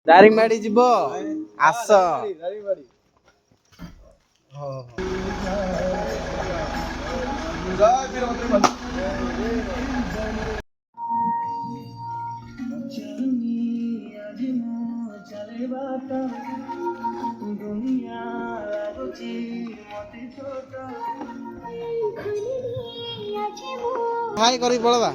ଦାରିଙ୍ଗବାଡି ଯିବ ଆସ। हाय करी पड़वा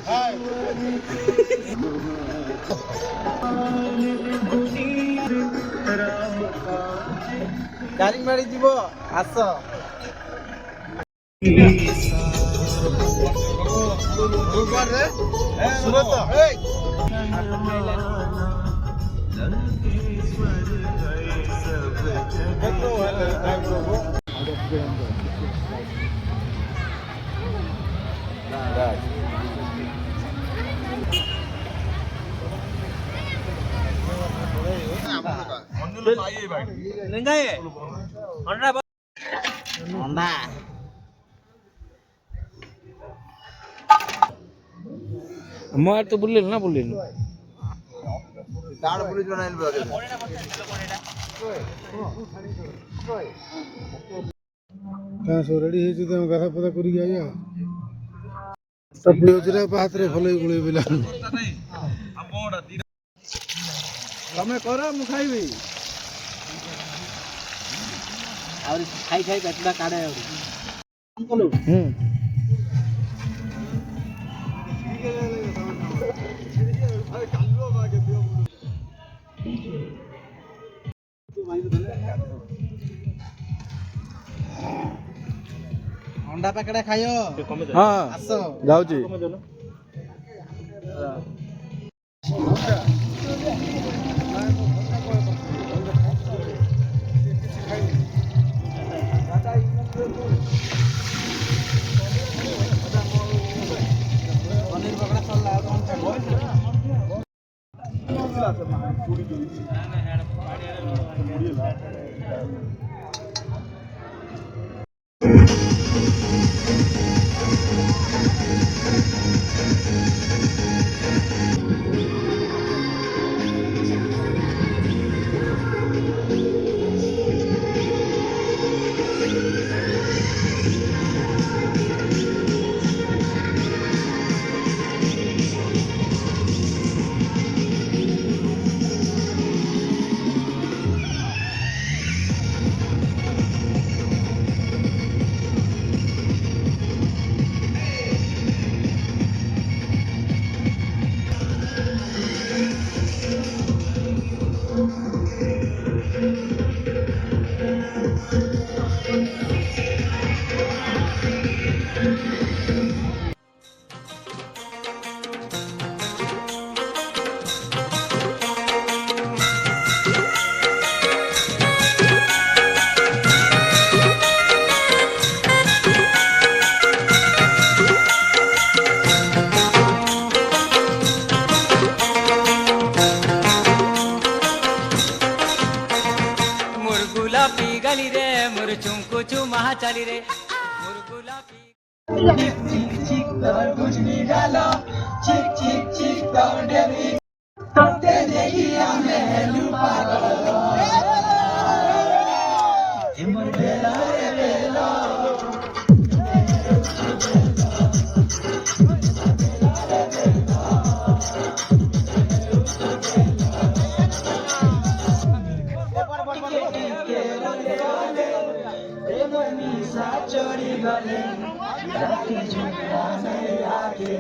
दारिंगबाड़ी जीव आस मैं तो बुल्ले ना बुल्ले दाड़ पुलिस बनाइल बगे का सो रेडी हे जदे गाथा पता करी आया सब योजरा पात्रे भले गुळे बिला तमे करो मु खाइबी और खाई खाई पेटला काढे और अंडा पैकेट खाइयो हां आसो जाउची पनीर पकड़ा चलला गली रे मोर चुमको चुमा चली रे मोर गुलाबी चिक चिक तरबूज निकालो चिक चिक चिक तोंडेवी तोते देखी हमें लुपा गलो मोर बेला रे बेला चोरी गले राती झुमरा नहीं लागे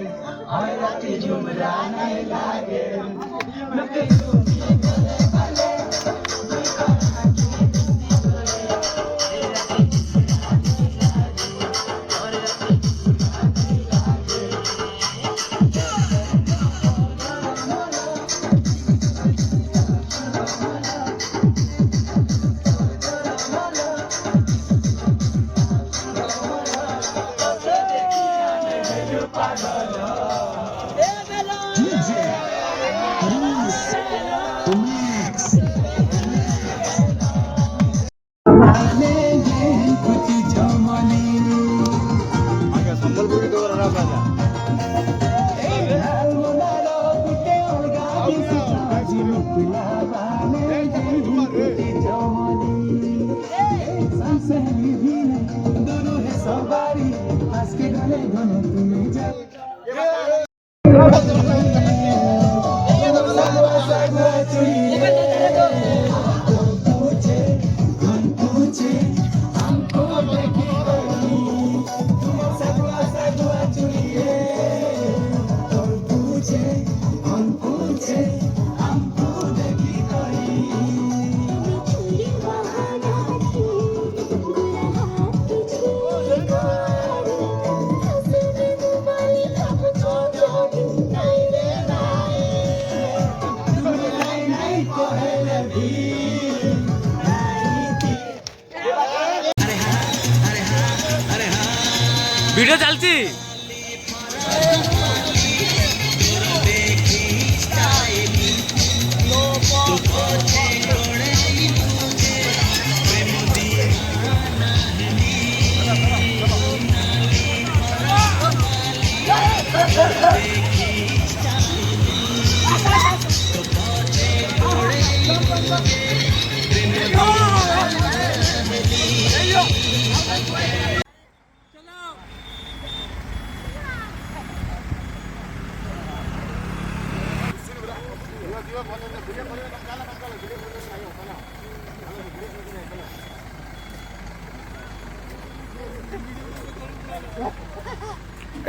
हाय राती झुमरा नहीं लागे लुके सुनी गले गले ভিডিও চালছি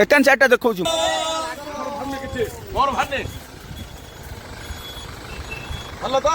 ଏତେନ୍ ସାଇଡ୍ ଟା ଦେଖଉଛୁ ମୋର ଭାନେ ଭଲ ତ